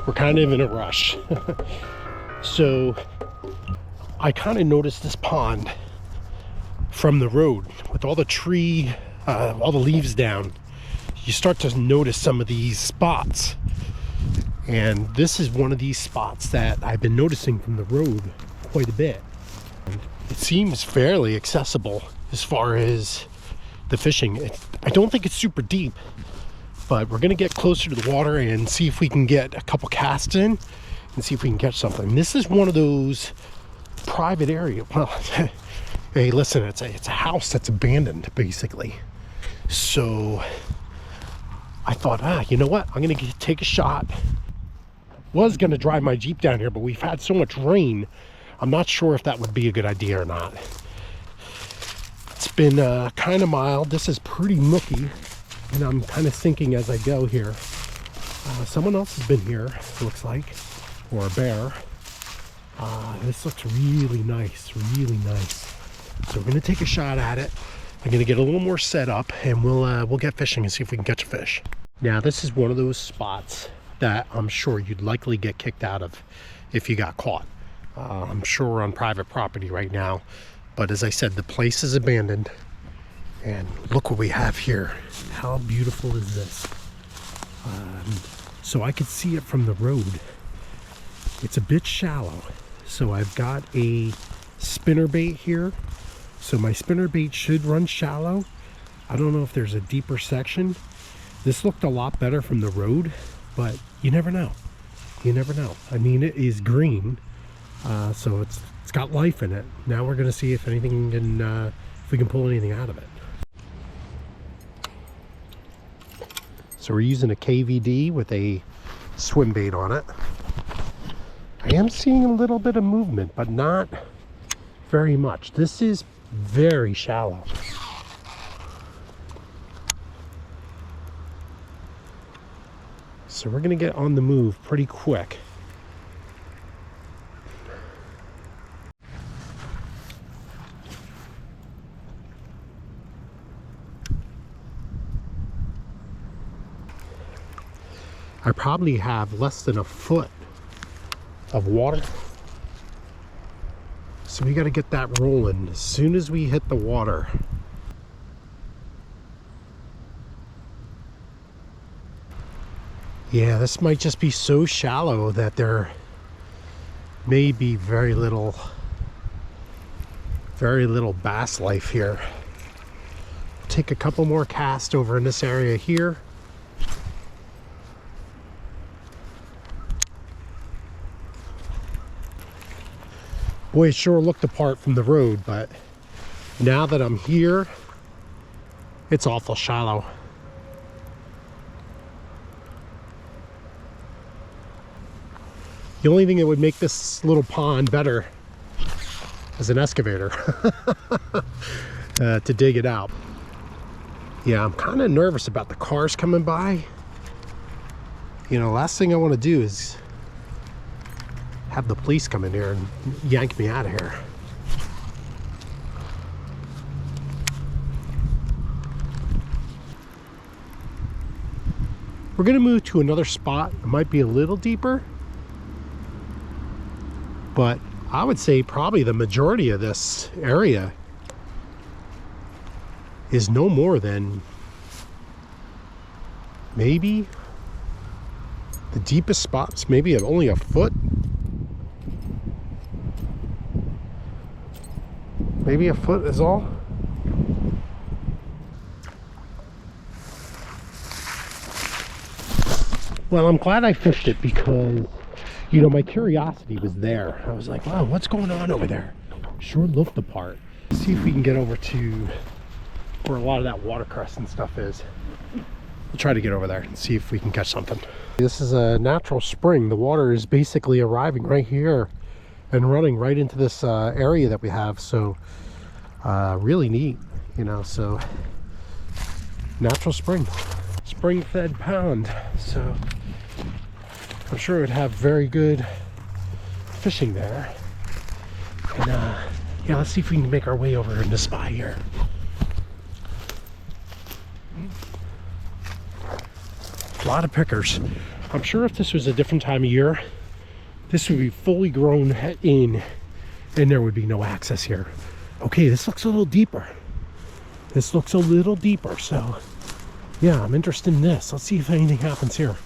we're kind of in a rush. So I kind of noticed this pond from the road with all the tree, all the leaves down. You start to notice some of these spots, and this is one of these spots that I've been noticing from the road quite a bit. And it seems fairly accessible as far as the fishing. I don't think it's super deep, but we're gonna get closer to the water and see if we can get a couple casts in and see if we can catch something. This is one of those private area. Well, hey, listen, it's a house that's abandoned basically. So I thought, you know what? I'm gonna take a shot. Was gonna drive my Jeep down here, but we've had so much rain. I'm not sure if that would be a good idea or not. It's been kind of mild. This is pretty nooky, and I'm kind of thinking as I go here. Someone else has been here, it looks like, or a bear. This looks really nice, really nice. So we're gonna take a shot at it. I'm gonna get a little more set up, and we'll get fishing and see if we can catch a fish. Now this is one of those spots that I'm sure you'd likely get kicked out of if you got caught. I'm sure we're on private property right now, but as I said, the place is abandoned. And look what we have here. How beautiful is this? So I could see it from the road. It's a bit shallow. So I've got a spinner bait here. So my spinner bait should run shallow. I don't know if there's a deeper section. This looked a lot better from the road, but you never know. You never know. I mean, it is green, so it's got life in it. Now we're gonna see if anything can, if we can pull anything out of it. So we're using a KVD with a swim bait on it. I am seeing a little bit of movement, but not very much. This is very shallow. So we're gonna get on the move pretty quick. I probably have less than a foot of water. So we got to get that rolling as soon as we hit the water. Yeah, this might just be so shallow that there may be very little bass life here. Take a couple more casts over in this area here. Boy, it sure looked apart from the road, but now that I'm here, it's awful shallow. The only thing that would make this little pond better is an excavator to dig it out. Yeah, I'm kind of nervous about the cars coming by. You know, last thing I want to do is have the police come in here and yank me out of here. We're gonna move to another spot. It might be a little deeper, but I would say probably the majority of this area is no more than maybe the deepest spots, maybe only a foot. Maybe a foot is all. Well, I'm glad I fished it because, you know, my curiosity was there. I was like, wow, what's going on over there? Sure looked the part. See if we can get over to where a lot of that watercress and stuff is. We'll try to get over there and see if we can catch something. This is a natural spring. The water is basically arriving right here and running right into this area that we have. So really neat, you know. So natural spring fed pond, so I'm sure it would have very good fishing there. And yeah, let's see if we can make our way over in the spot here. A lot of pickers. I'm sure if this was a different time of year, this would be fully grown in and there would be no access here. Okay, this looks a little deeper. This looks a little deeper, so yeah, I'm interested in this. Let's see if anything happens here.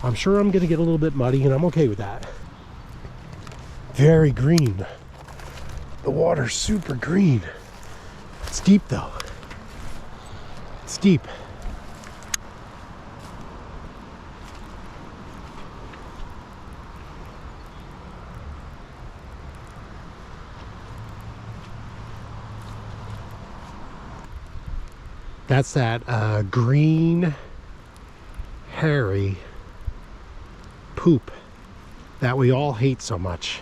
I'm sure I'm gonna get a little bit muddy and I'm okay with that. Very green. The water's super green. It's deep though. It's deep. That's that green, hairy poop that we all hate so much.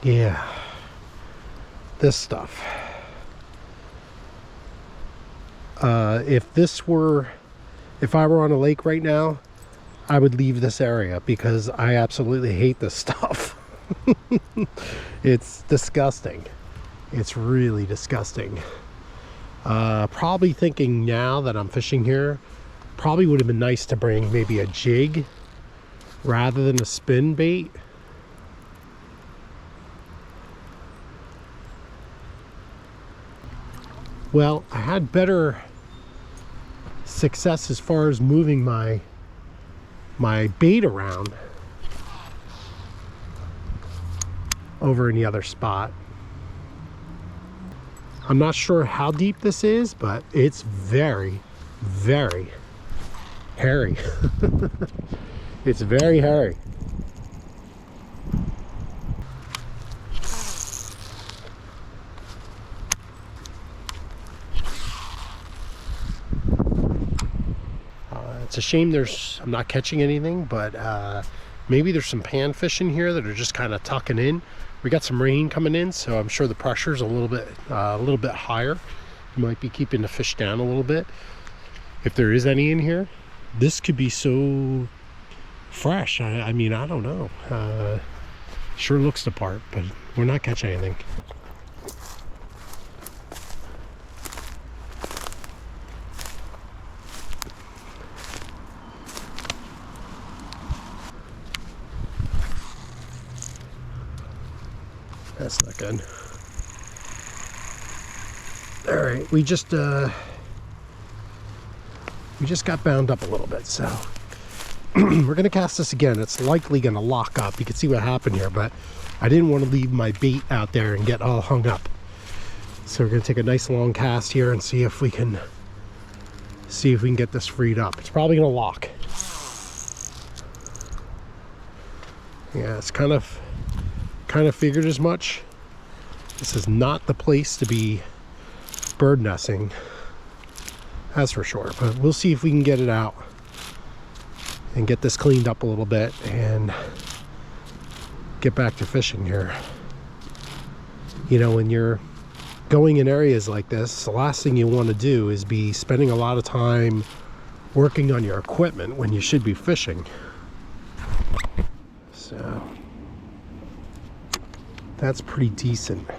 Yeah, this stuff. If I were on a lake right now, I would leave this area because I absolutely hate this stuff. It's disgusting. It's really disgusting. Probably thinking now that I'm fishing here, probably would have been nice to bring maybe a jig rather than a spin bait. Well, I had better success as far as moving my bait around over in the other spot. I'm not sure how deep this is, but it's very, very hairy. It's very hairy. It's a shame I'm not catching anything, but maybe there's some panfish in here that are just kind of tucking in. We got some rain coming in, so I'm sure the pressure's a little bit higher. You might be keeping the fish down a little bit. If there is any in here, this could be so fresh. I mean, I don't know. Sure looks the part, but we're not catching anything. That's not good. All right, we just got bound up a little bit, so we're gonna cast this again. It's likely gonna lock up. You can see what happened here, but I didn't want to leave my bait out there and get all hung up. So we're gonna take a nice long cast here and see if we can get this freed up. It's probably gonna lock. Yeah, it's kind of figured as much. This is not the place to be bird nesting, that's for sure, but we'll see if we can get it out and get this cleaned up a little bit and get back to fishing here. You know, when you're going in areas like this, the last thing you want to do is be spending a lot of time working on your equipment when you should be fishing. So that's pretty decent. I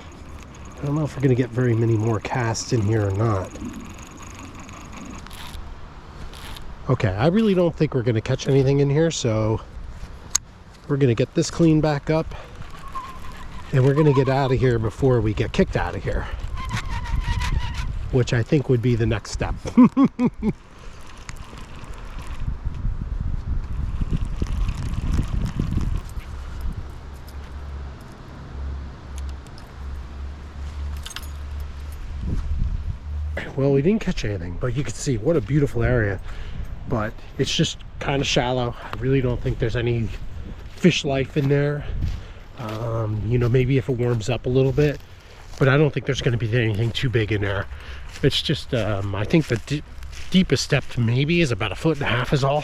don't know if we're going to get very many more casts in here or not. Okay, I really don't think we're going to catch anything in here, so we're going to get this cleaned back up and we're going to get out of here before we get kicked out of here, which I think would be the next step. Well, we didn't catch anything, but you can see what a beautiful area, but it's just kind of shallow. I really don't think there's any fish life in there. You know, maybe if it warms up a little bit, but I don't think there's going to be anything too big in there. It's just I think the deepest depth maybe is about 1.5 feet is all,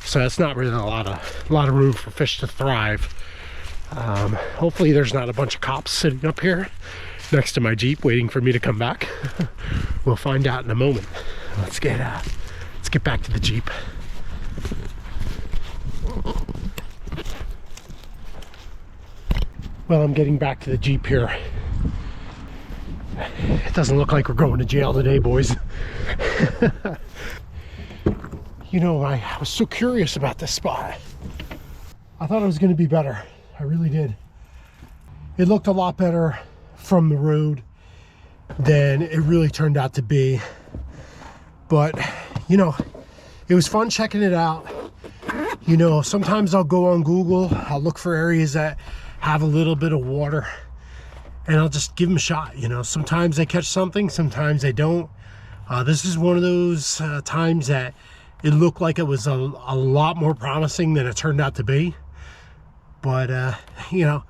so that's not really a lot of room for fish to thrive. Hopefully there's not a bunch of cops sitting up here next to my Jeep waiting for me to come back. We'll find out in a moment. Let's get back to the Jeep. Well, I'm getting back to the Jeep here. It doesn't look like we're going to jail today, boys. You know, I was so curious about this spot. I thought it was going to be better. I really did. It looked a lot better from the road than it really turned out to be. But, you know, it was fun checking it out. You know, sometimes I'll go on Google, I'll look for areas that have a little bit of water, and I'll just give them a shot. You know, sometimes I catch something, sometimes I don't. This is one of those times that it looked like it was a lot more promising than it turned out to be. But, you know,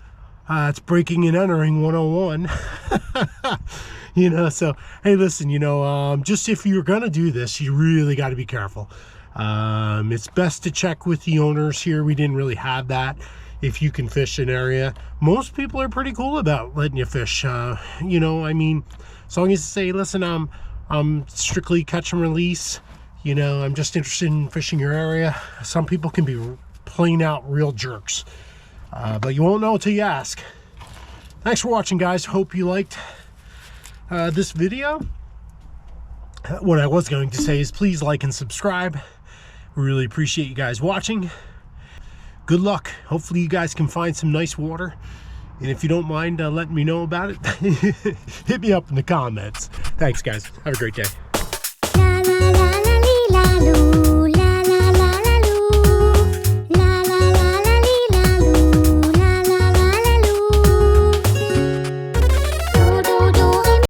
it's breaking and entering 101. You know, so, hey, listen, you know, just if you're going to do this, you really got to be careful. It's best to check with the owners here. We didn't really have that. If you can fish an area, most people are pretty cool about letting you fish. You know, I mean, as long as you say, listen, I'm strictly catch and release. You know, I'm just interested in fishing your area. Some people can be plain out real jerks. But you won't know until you ask. Thanks for watching, guys. Hope you liked this video. What I was going to say is please like and subscribe. We really appreciate you guys watching. Good luck. Hopefully you guys can find some nice water. And if you don't mind letting me know about it, hit me up in the comments. Thanks, guys. Have a great day.